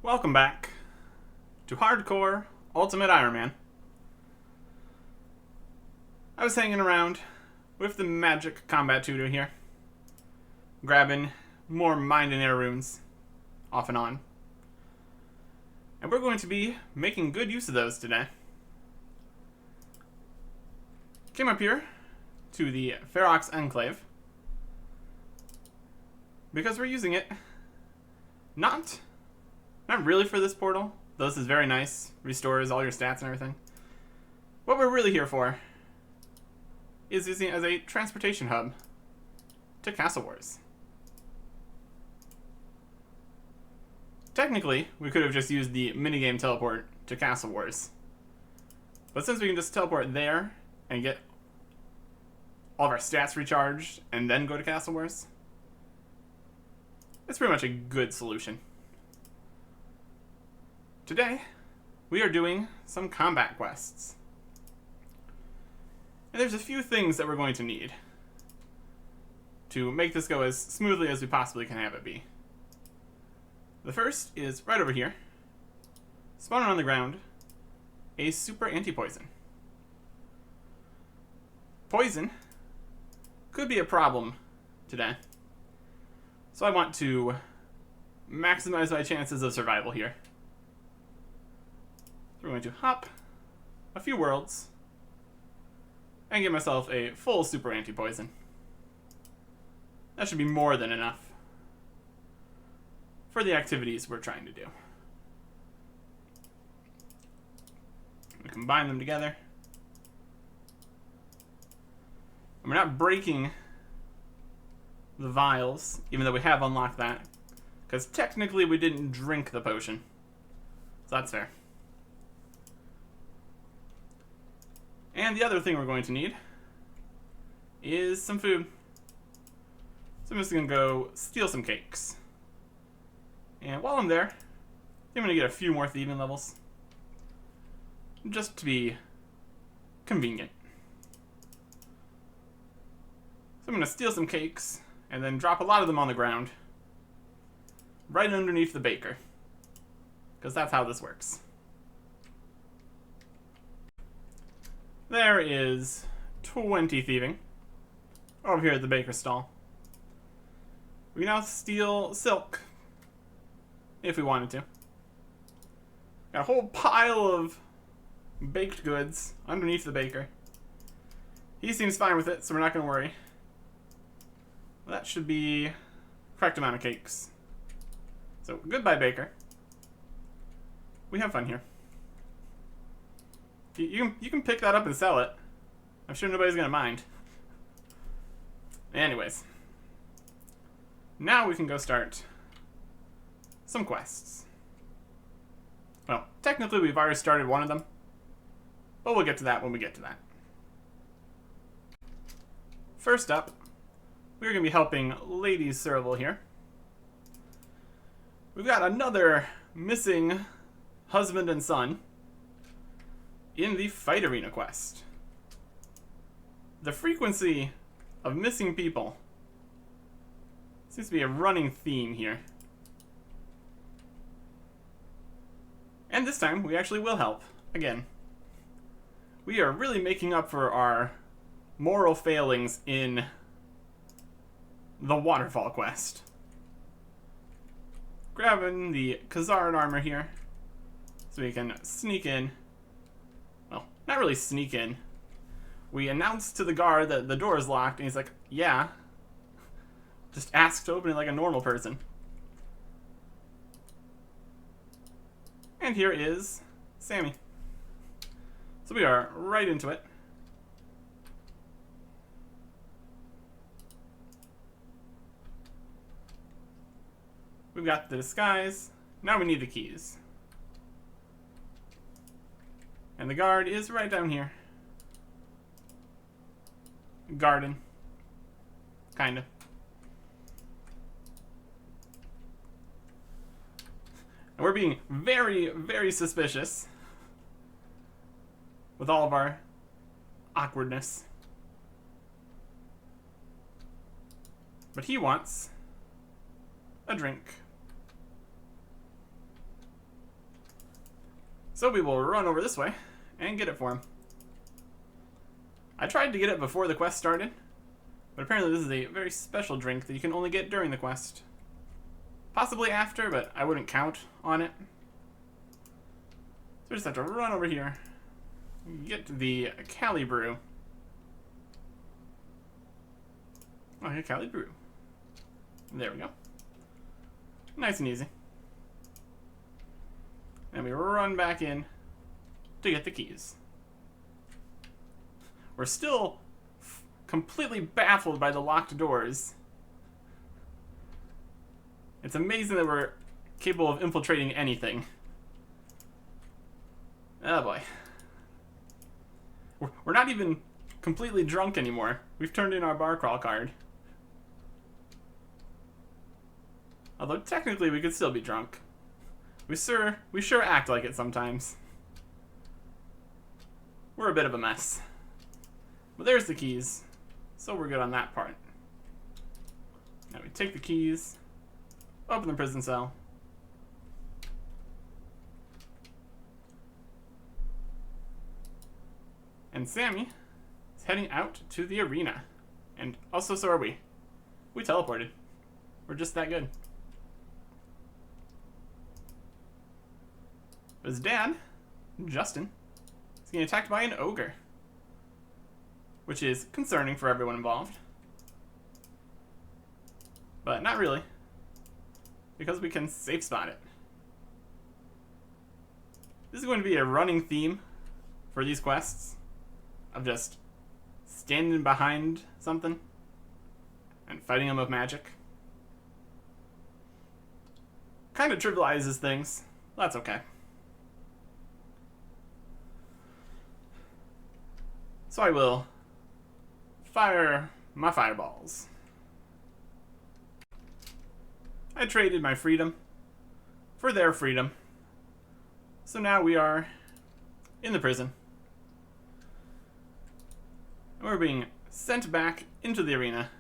Welcome back to Hardcore Ultimate Iron Man. I was hanging around with the magic combat tutor here, grabbing more mind and air runes off and on. And we're going to be making good use of those today. Came up here to the Ferox Enclave because we're using it not really for this portal, though this is very nice, restores all your stats and everything. What we're really here for is using it as a transportation hub to Castle Wars. Technically, we could have just used the minigame teleport to Castle Wars. But since we can just teleport there and get all of our stats recharged and then go to Castle Wars, it's pretty much a good solution. Today, we are doing some combat quests. And there's a few things that we're going to need to make this go as smoothly as we possibly can have it be. The first is right over here, spawning on the ground, a super anti-poison. Poison could be a problem today, so I want to maximize my chances of survival here. So we're going to hop a few worlds and give myself a full super anti-poison. That should be more than enough for the activities we're trying to do. We combine them together. And we're not breaking the vials, even though we have unlocked that, because technically we didn't drink the potion. So that's fair. And the other thing we're going to need is some food. So I'm just going to go steal some cakes. And while I'm there, I'm going to get a few more thieving levels, just to be convenient. So I'm going to steal some cakes and then drop a lot of them on the ground, right underneath the baker, because that's how this works. There is 20 thieving over here at the baker's stall. We can now steal silk if we wanted to. Got a whole pile of baked goods underneath the baker. He seems fine with it, so we're not going to worry. That should be the correct amount of cakes. So, goodbye, baker. We have fun here. You can pick that up and sell it. I'm sure nobody's going to mind. Anyways. Now we can go start some quests. Well, technically we've already started one of them, but we'll get to that when we get to that. First up, we're going to be helping Lady Serval here. We've got another missing husband and son in the Fight Arena quest. The frequency of missing people seems to be a running theme here. And this time, we actually will help. Again, we are really making up for our moral failings in the Waterfall quest. Grabbing the Khazaran armor here so we can sneak in. Well, not really sneak in. We announce to the guard that the door is locked, and he's like, yeah. Just ask to open it like a normal person. And here is Sammy. So we are right into it. We've got the disguise. Now we need the keys. And the guard is right down here. Garden. Kinda. And we're being very, very suspicious with all of our awkwardness. But he wants a drink. So we will run over this way and get it for him. I tried to get it before the quest started, but apparently this is a very special drink that you can only get during the quest. Possibly after, but I wouldn't count on it. So we just have to run over here, get the Cali Brew. Oh, here, Cali Brew. There we go. Nice and easy. And we run back in to get the keys. We're still completely baffled by the locked doors. It's amazing that we're capable of infiltrating anything. Oh boy. We're not even completely drunk anymore. We've turned in our bar crawl card. Although technically we could still be drunk. We sure act like it sometimes. We're a bit of a mess. But there's the keys. So we're good on that part. Now we take the keys, open the prison cell. And Sammy is heading out to the arena. And also so are we. We teleported. We're just that good. But his dad, Justin, is getting attacked by an ogre. Which is concerning for everyone involved. But not really. Because we can safe spot it. This is going to be a running theme for these quests. Of just standing behind something and fighting them with magic. Kind of trivializes things. That's okay. So I will fire my fireballs. I traded my freedom for their freedom. So now we are in the prison. And we're being sent back into the arena.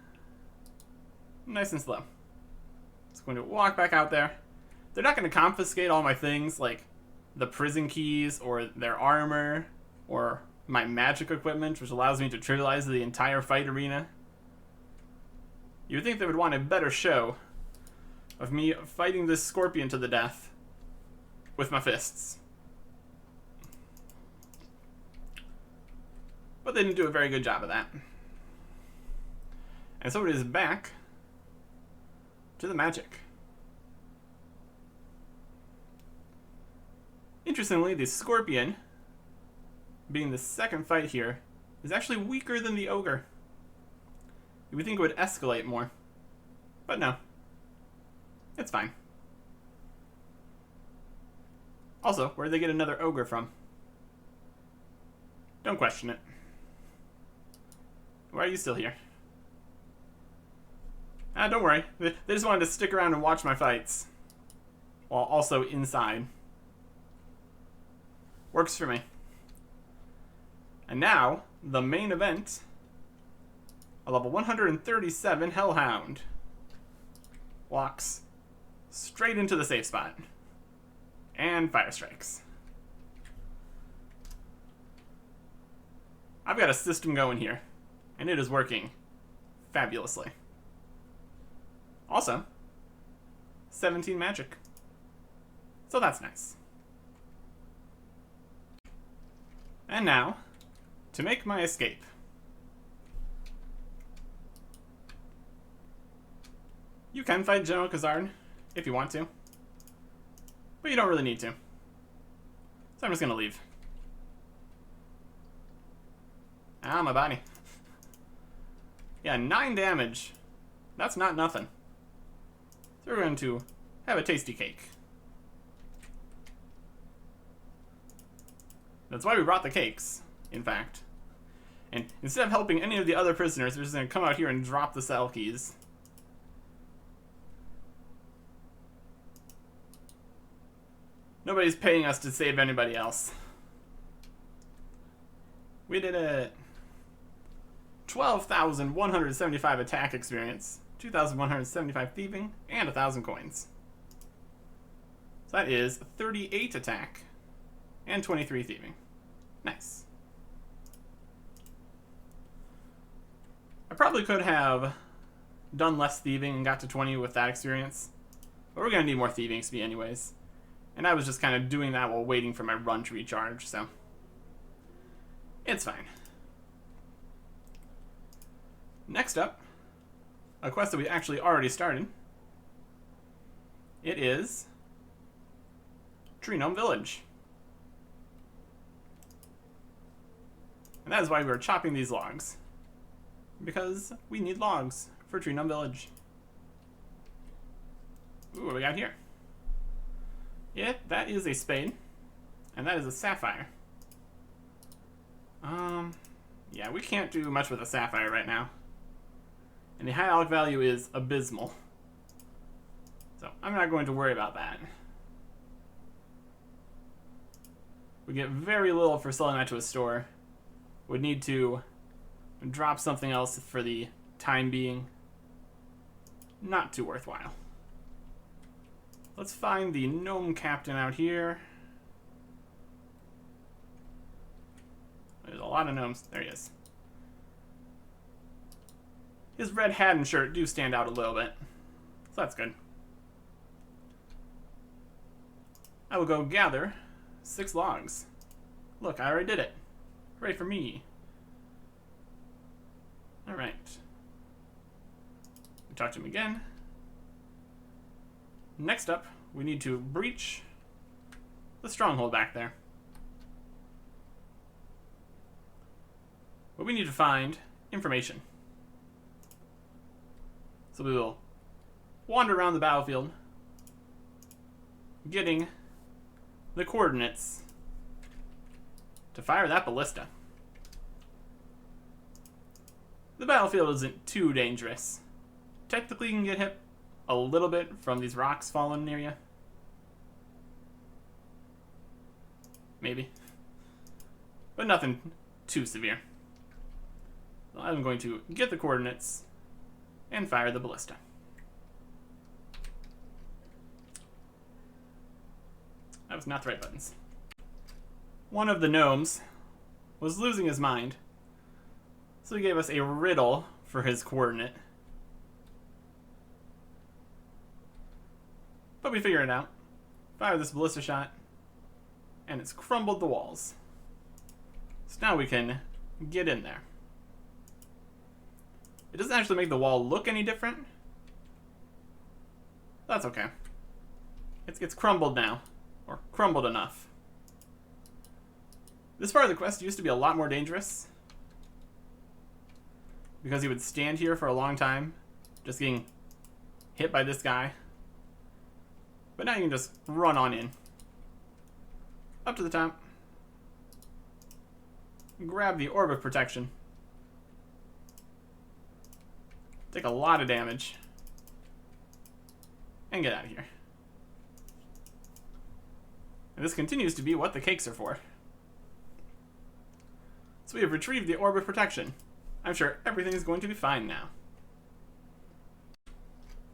Nice and slow. Just going to walk back out there. They're not going to confiscate all my things like the prison keys or their armor or my magic equipment, which allows me to trivialize the entire fight arena. You would think they would want a better show of me fighting this scorpion to the death with my fists. But they didn't do a very good job of that. And so it is back to the magic. Interestingly, the scorpion, being the second fight here, is actually weaker than the ogre. You would think it would escalate more. But no. It's fine. Also, where did they get another ogre from? Don't question it. Why are you still here? Don't worry. They just wanted to stick around and watch my fights. While also inside. Works for me. And now, the main event. A level 137 Hellhound. Walks straight into the safe spot. And fire strikes. I've got a system going here. And it is working fabulously. Also, 17 magic. So that's nice. And now, to make my escape. You can fight General Khazard if you want to. But you don't really need to. So I'm just going to leave. Ah, my body. Yeah, 9 damage. That's not nothing. So we're going to have a tasty cake. That's why we brought the cakes, in fact. And instead of helping any of the other prisoners, we're just going to come out here and drop the cell keys. Nobody's paying us to save anybody else. We did it. 12,175 attack experience, 2,175 thieving, and 1,000 coins. So that is 38 attack And 23 thieving. Nice. I probably could have done less thieving and got to 20 with that experience. But we're going to need more thieving XP anyways. And I was just kind of doing that while waiting for my run to recharge, so it's fine. Next up, a quest that we actually already started. It is Tree Gnome Village. And that is why we're chopping these logs. Because we need logs for Tree Gnome Village. Ooh, what do we got here? Yeah, that is a spade. And that is a sapphire. Yeah, we can't do much with a sapphire right now. And the high alloc value is abysmal. So I'm not going to worry about that. We get very little for selling that to a store. Would need to drop something else for the time being. Not too worthwhile. Let's find the gnome captain out here. There's a lot of gnomes. There he is. His red hat and shirt do stand out a little bit. So that's good. I will go gather 6 logs. Look, I already did it. Hooray for me. Alright. We talk to him again. Next up, we need to breach the stronghold back there. But we need to find information. So we will wander around the battlefield, getting the coordinates to fire that ballista. The battlefield isn't too dangerous. Technically, you can get hit a little bit from these rocks falling near you. Maybe. But nothing too severe. So I'm going to get the coordinates and fire the ballista. That was not the right buttons. One of the gnomes was losing his mind, so he gave us a riddle for his coordinate. But we figured it out. Fire this ballista shot, and it's crumbled the walls. So now we can get in there. It doesn't actually make the wall look any different. That's okay. It's crumbled now. Or crumbled enough. This part of the quest used to be a lot more dangerous. Because he would stand here for a long time, just getting hit by this guy. But now you can just run on in. Up to the top. Grab the orb of protection. Take a lot of damage. And get out of here. And this continues to be what the cakes are for. So we have retrieved the orb of protection. I'm sure everything is going to be fine now.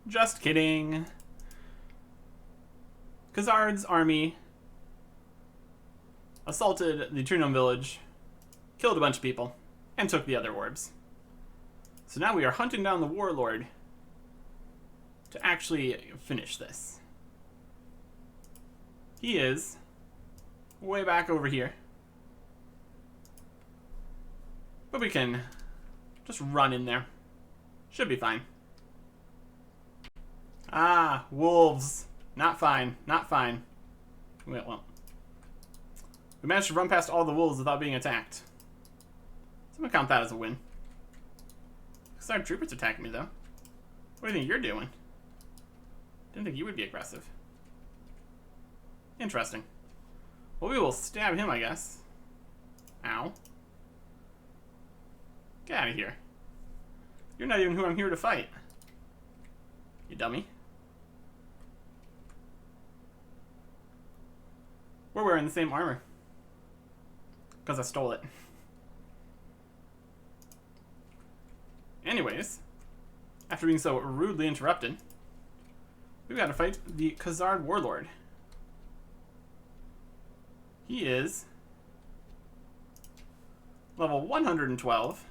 Just kidding. Khazard's army assaulted the Tree Gnome village, killed a bunch of people, and took the other orbs. So now we are hunting down the warlord to actually finish this. He is way back over here. But we can just run in there. Should be fine. Ah, wolves. Not fine. Not fine. Well, we managed to run past all the wolves without being attacked. So I'm going to count that as a win. Khazard troopers attacking me, though. What do you think you're doing? Didn't think you would be aggressive. Interesting. Well, we will stab him, I guess. Ow. Get out of here. You're not even who I'm here to fight. You dummy. We're wearing the same armor. Because I stole it. Anyways, after being so rudely interrupted, we've got to fight the Khazard warlord. He is level 112,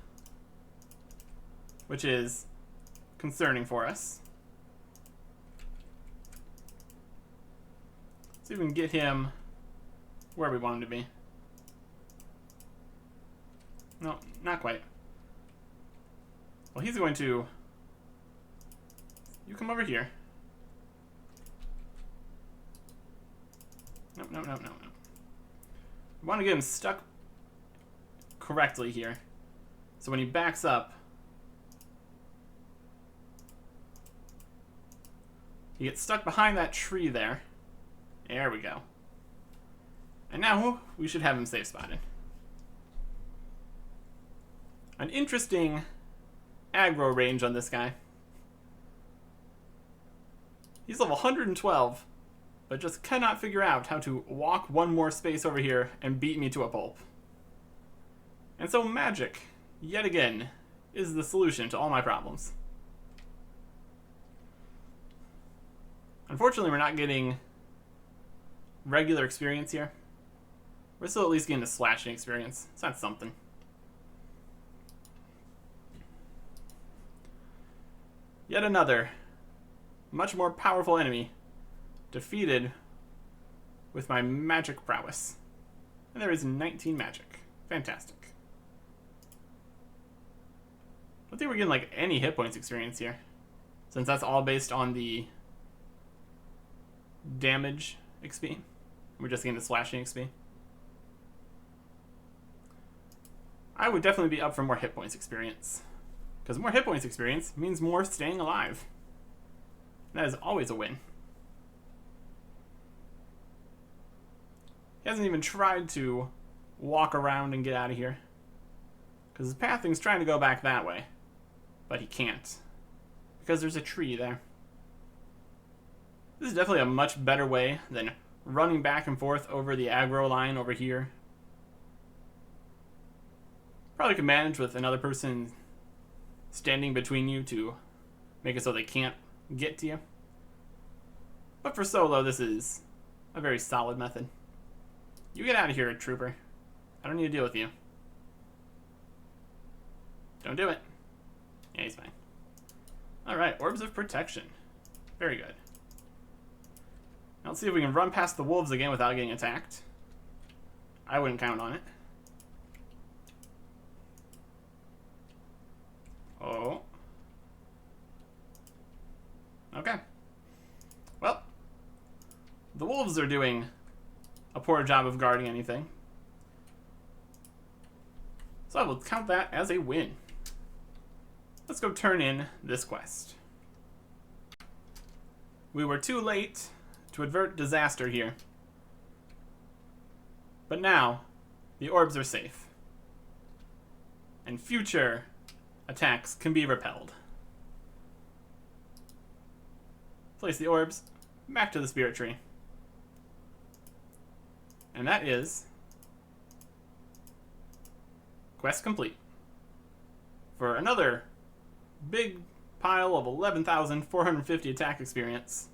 which is concerning for us. See if we can get him where we want him to be. No, not quite. Well, he's going to... You come over here. Nope, nope, nope, nope, nope. We want to get him stuck correctly here. So when he backs up, he gets stuck behind that tree there. There we go. And now we should have him safe spotted. An interesting aggro range on this guy. He's level 112, but just cannot figure out how to walk one more space over here and beat me to a pulp. And so magic, yet again, is the solution to all my problems. Unfortunately, we're not getting regular experience here. We're still at least getting the slashing experience, so that's something. Yet another, much more powerful enemy, defeated with my magic prowess. And there is 19 magic. Fantastic. I don't think we're getting like any hit points experience here, since that's all based on the damage XP. We're just getting the slashing XP. I would definitely be up for more hit points experience, because more hit points experience means more staying alive. That is always a win. He hasn't even tried to walk around and get out of here, because his pathing's trying to go back that way, but he can't, because there's a tree there. This is definitely a much better way than running back and forth over the aggro line over here. Probably could manage with another person standing between you to make it so they can't get to you. But for solo, this is a very solid method. You get out of here, trooper. I don't need to deal with you. Don't do it. Yeah, he's fine. Alright, Orbs of Protection. Very good. Now let's see if we can run past the wolves again without getting attacked. I wouldn't count on it. Oh. Okay. Well, the wolves are doing a poor job of guarding anything, so I will count that as a win. Let's go turn in this quest. We were too late to avert disaster here, but now the orbs are safe, and future attacks can be repelled. Place the orbs back to the spirit tree. And that is quest complete. For another big pile of 11,450 attack experience,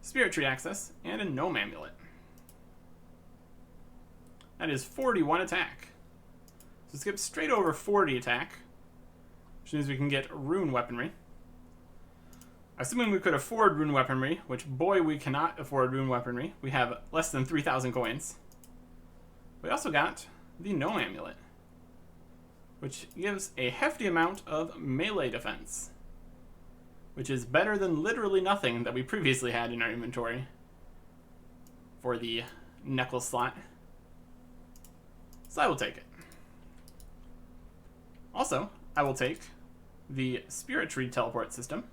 spirit tree access, and a gnome amulet. That is 41 attack. So skip straight over 40 attack, which means we can get rune weaponry. Assuming we could afford rune weaponry, which boy we cannot afford rune weaponry. We have less than 3,000 coins. We also got the gnome amulet, which gives a hefty amount of melee defense, which is better than literally nothing that we previously had in our inventory for the necklace slot. So I will take it. Also, I will take the spirit tree teleport system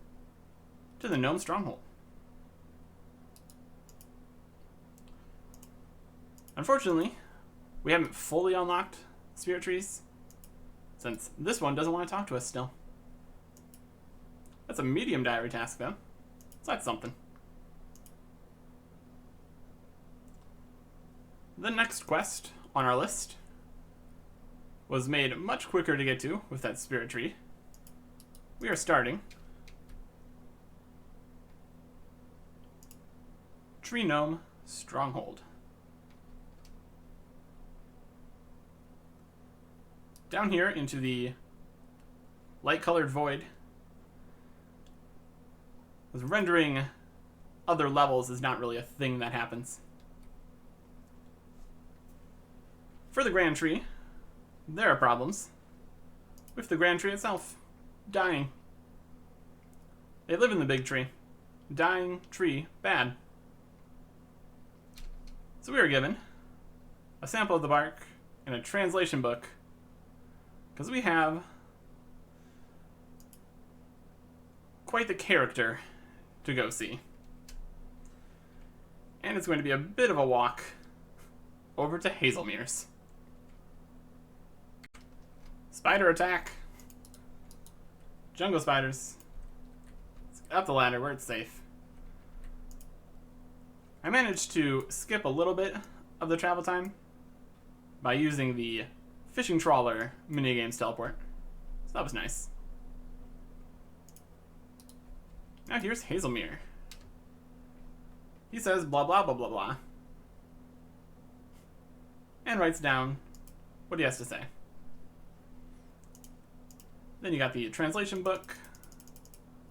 to the gnome stronghold. Unfortunately, we haven't fully unlocked spirit trees, since this one doesn't want to talk to us still. That's a medium diary task though, so that's something. The next quest on our list was made much quicker to get to with that spirit tree. We are starting Tree Gnome Stronghold. down here into the light-colored void. Because rendering other levels is not really a thing that happens. For the Grand Tree, there are problems with the Grand Tree itself dying. They live in the big tree. Dying tree, bad. So we were given a sample of the bark and a translation book because we have quite the character to go see. And it's going to be a bit of a walk over to Hazelmere's. Spider attack. Jungle spiders. Let's get up the ladder where it's safe. I managed to skip a little bit of the travel time by using the fishing trawler minigames teleport. So that was nice. Now here's Hazelmere. He says blah blah blah blah blah. And writes down what he has to say. Then you got the translation book,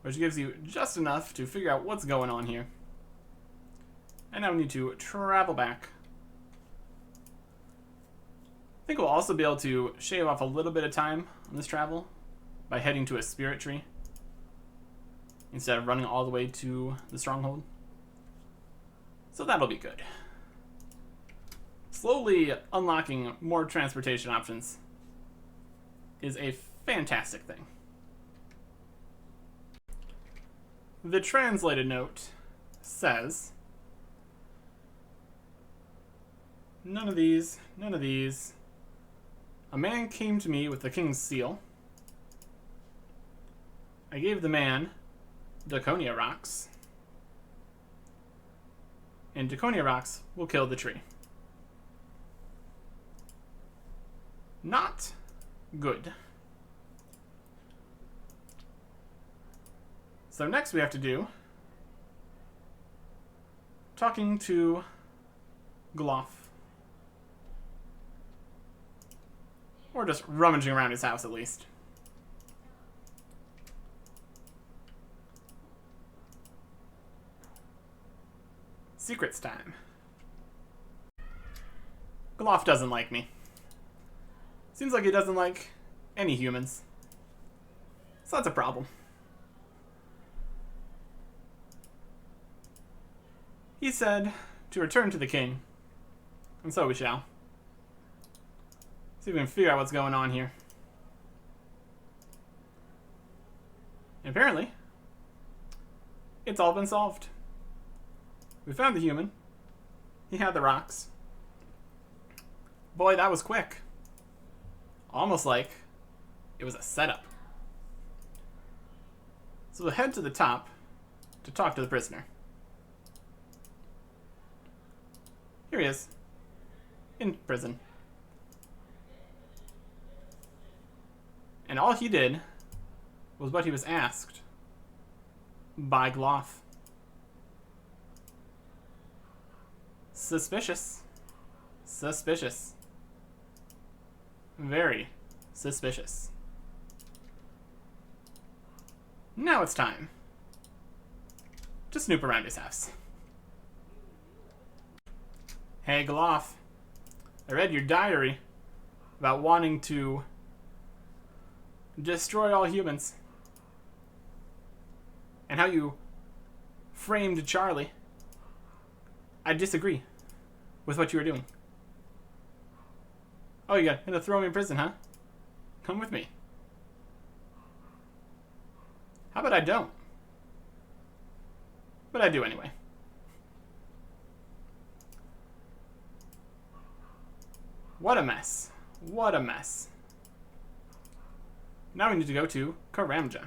which gives you just enough to figure out what's going on here. And now we need to travel back. I think we'll also be able to shave off a little bit of time on this travel by heading to a spirit tree instead of running all the way to the stronghold. So that'll be good. Slowly unlocking more transportation options is a fantastic thing. The translated note says, none of these, none of these. A man came to me with the king's seal. I gave the man Daconia rocks. And Daconia rocks will kill the tree. Not good. So next we have to do talking to Gloff. Or just rummaging around his house at least. Secrets time. Gloff doesn't like me. Seems like he doesn't like any humans. So that's a problem. He said to return to the king. And so we shall. See if we can figure out what's going on here. And apparently, it's all been solved. We found the human. He had the rocks. Boy, that was quick. Almost like it was a setup. So we'll head to the top to talk to the prisoner. Here he is. In prison. And all he did was what he was asked by Gloff. Suspicious. Suspicious. Very suspicious. Now it's time to snoop around his house. Hey, Gloff. I read your diary about wanting to destroy all humans. And how you framed Charlie. I disagree with what you were doing. Oh, you're gonna throw me in prison, huh? Come with me. How about I don't? But I do anyway. What a mess. What a mess. Now we need to go to Karamja.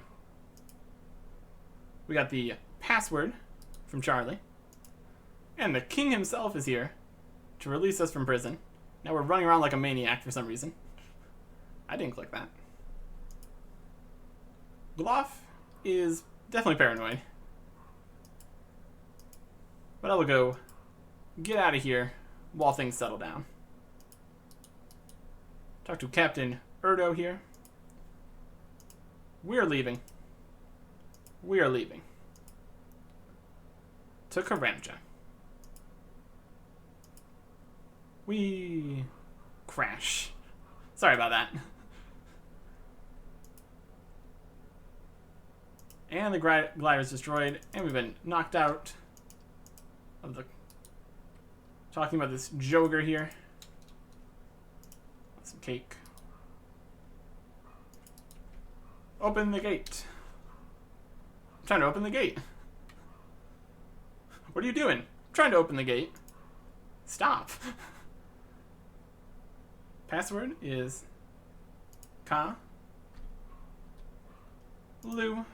We got the password from Charlie. And the king himself is here to release us from prison. Now we're running around like a maniac for some reason. I didn't click that. Gloff is definitely paranoid. But I will go get out of here while things settle down. Talk to Captain Erdo here. We're leaving. We are leaving. To Karamja. We crash. Sorry about that. And the glider is destroyed, and we've been knocked out of the... Talking about this Joger here. Some cake. Open the gate. I'm trying to open the gate. What are you doing? I'm trying to open the gate. Stop. Password is Lu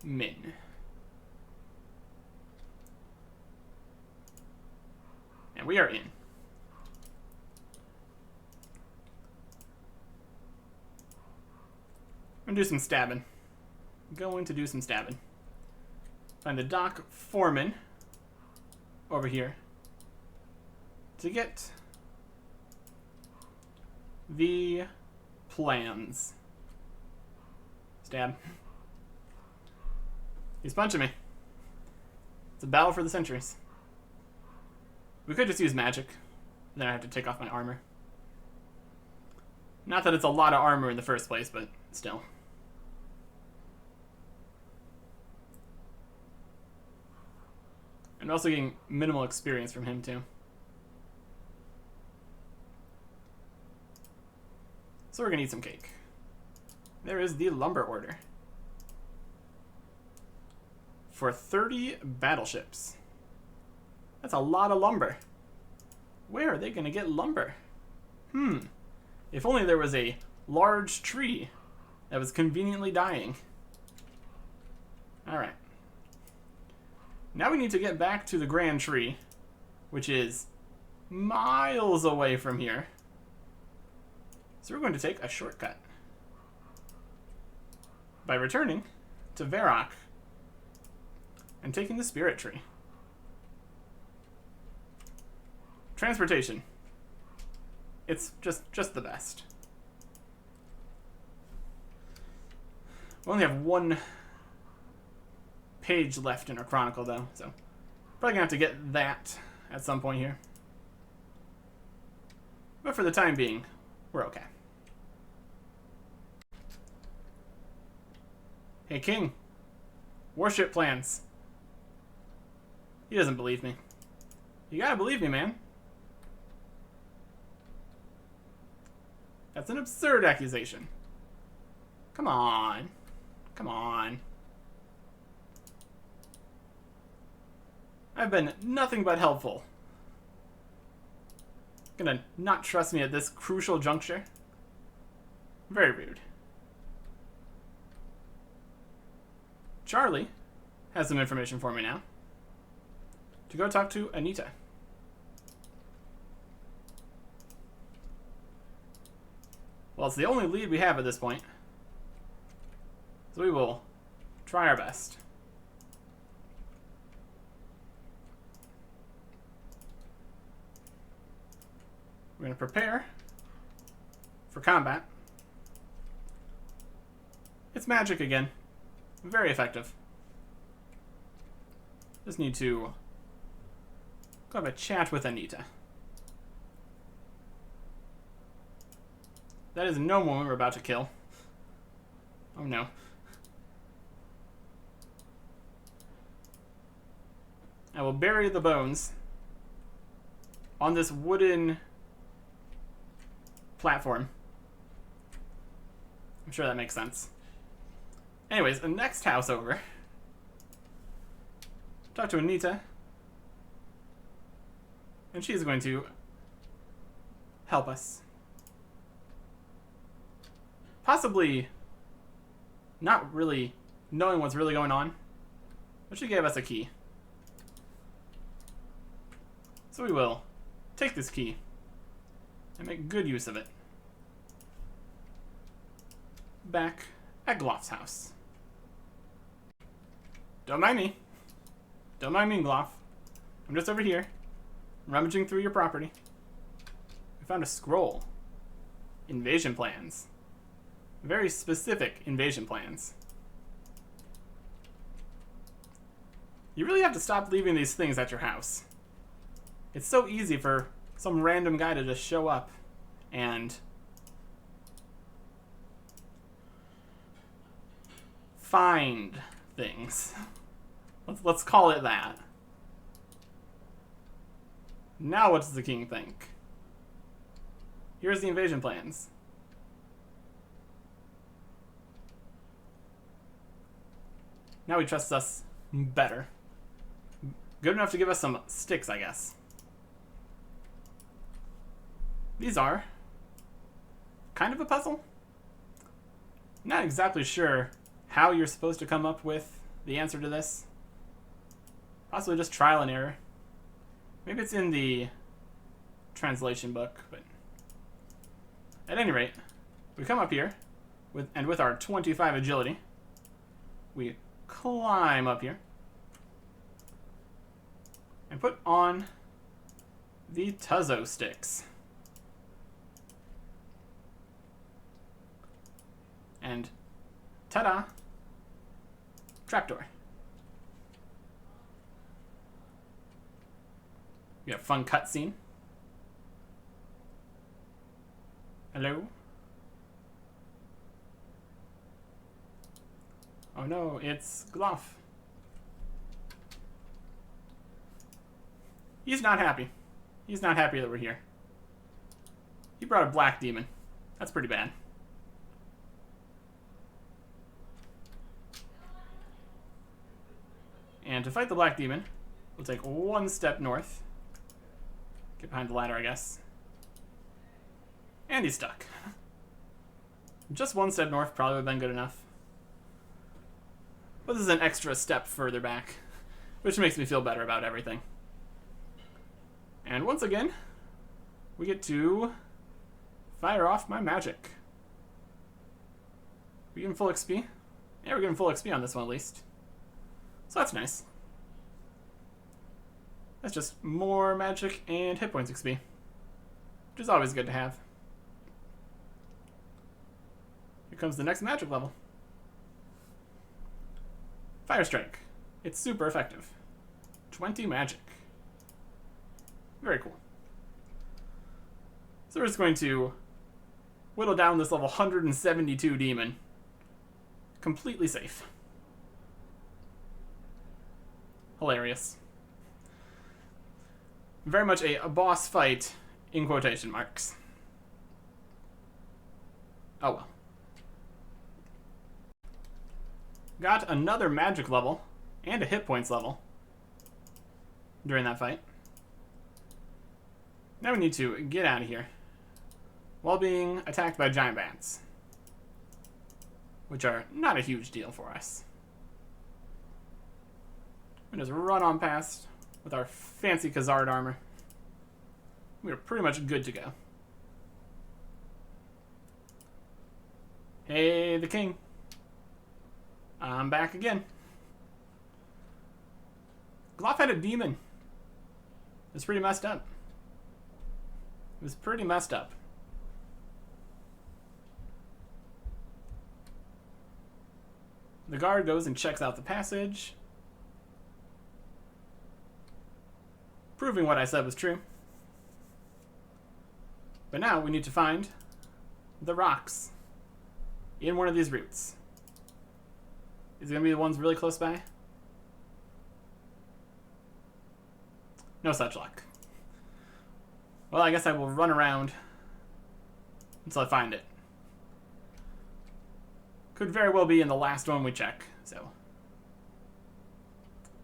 Min. And we are in. I'm gonna do some stabbing. Going to do some stabbing. Find the dock foreman over here to get the plans. Stab. He's punching me. It's a battle for the centuries. We could just use magic. Then I have to take off my armor. Not that it's a lot of armor in the first place, but still. And also getting minimal experience from him, too. So we're going to eat some cake. There is the lumber order. For 30 battleships. That's a lot of lumber. Where are they going to get lumber? If only there was a large tree that was conveniently dying. Alright. Now we need to get back to the Grand Tree, which is miles away from here. So we're going to take a shortcut by returning to Varrock and taking the Spirit Tree. Transportation. It's just the best. We only have one page left in our chronicle, though, so probably gonna have to get that at some point here. But for the time being, we're okay. Hey, King. Warship plans. He doesn't believe me. You gotta believe me, man. That's an absurd accusation. Come on. Come on. I've been nothing but helpful. Gonna not trust me at this crucial juncture? Very rude. Charlie has some information for me now. To go talk to Anita. Well, it's the only lead we have at this point. So we will try our best. We're going to prepare for combat. It's magic again. Very effective. Just need to go have a chat with Anita. That is no woman we're about to kill. Oh no. I will bury the bones on this wooden platform. I'm sure that makes sense. Anyways, the next house over. Talk to Anita. And she's going to help us. Possibly not really knowing what's really going on, but she gave us a key. So we will take this key and make good use of it. Back at Gloff's house. Don't mind me. Don't mind me, Gloff. I'm just over here, rummaging through your property. We found a scroll. invasion plans. Very specific invasion plans. You really have to stop leaving these things at your house. It's so easy for some random guy to just show up and find things. Let's call it that. Now what does the king think? Here's the invasion plans. Now he trusts us better. Good enough to give us some sticks, I guess. These are kind of a puzzle. Not exactly sure how you're supposed to come up with the answer to this. Possibly just trial and error. Maybe it's in the translation book, but at any rate, we come up here with our 25 agility. We climb up here and put on the Tuzzo sticks. And ta-da! Trapdoor. We have a fun cutscene. Hello? Oh no, it's Gloff. He's not happy. He's not happy that we're here. He brought a black demon. That's pretty bad. And to fight the black demon, we'll take one step north. Get behind the ladder, I guess. And he's stuck. Just one step north probably would have been good enough. But this is an extra step further back, which makes me feel better about everything. And once again, we get to fire off my magic. We getting full XP? Yeah, we're getting full XP on this one at least. So that's nice. That's just more magic and hit points XP, which is always good to have. Here comes the next magic level. Fire Strike. It's super effective. 20 magic. Very cool. So we're just going to whittle down this level 172 demon. Completely safe. Hilarious. Very much a boss fight in quotation marks. Oh well. Got another magic level and a hit points level during that fight. Now we need to get out of here while being attacked by giant bats, which are not a huge deal for us. We just run on past with our fancy Khazard armor. We are pretty much good to go. Hey, the king. I'm back again. Gloff had a demon. It's pretty messed up. It was pretty messed up. The guard goes and checks out the passage, proving what I said was true. But now we need to find the rocks in one of these routes. Is it going to be the ones really close by? No such luck. Well, I guess I will run around until I find it. Could very well be in the last one we check, so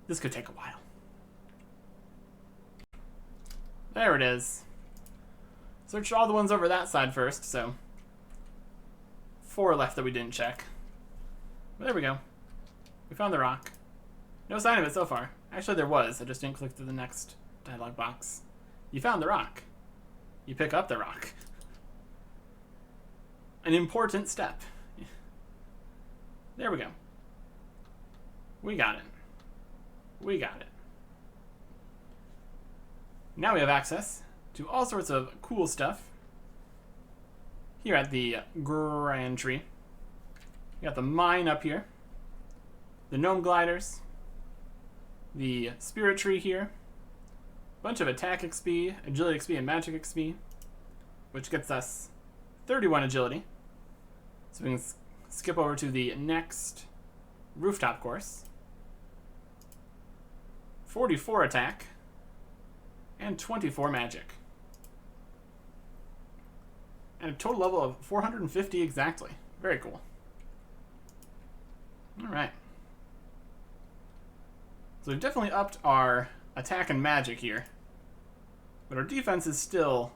this could take a while. There it is. Searched all the ones over that side first, so 4 left that we didn't check. But there we go. We found the rock. No sign of it so far. Actually, there was. I just didn't click through the next dialog box. You found the rock. You pick up the rock. An important step. There we go. We got it. We got it. Now we have access to all sorts of cool stuff here at the Grand Tree. We got the mine up here, the gnome gliders, the spirit tree here, bunch of attack XP, agility XP, and magic XP, which gets us 31 agility. So we can skip over to the next rooftop course. 44 attack, and 24 magic. And a total level of 450 exactly. Very cool. Alright. So we've definitely upped our attack and magic here. But our defense is still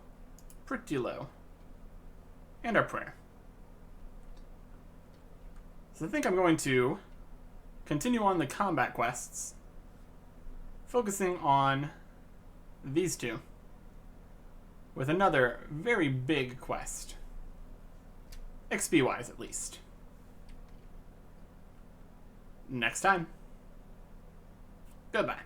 pretty low. And our prayer. So I think I'm going to continue on the combat quests, focusing on these two, with another very big quest. XP-wise, at least. Next time. Goodbye.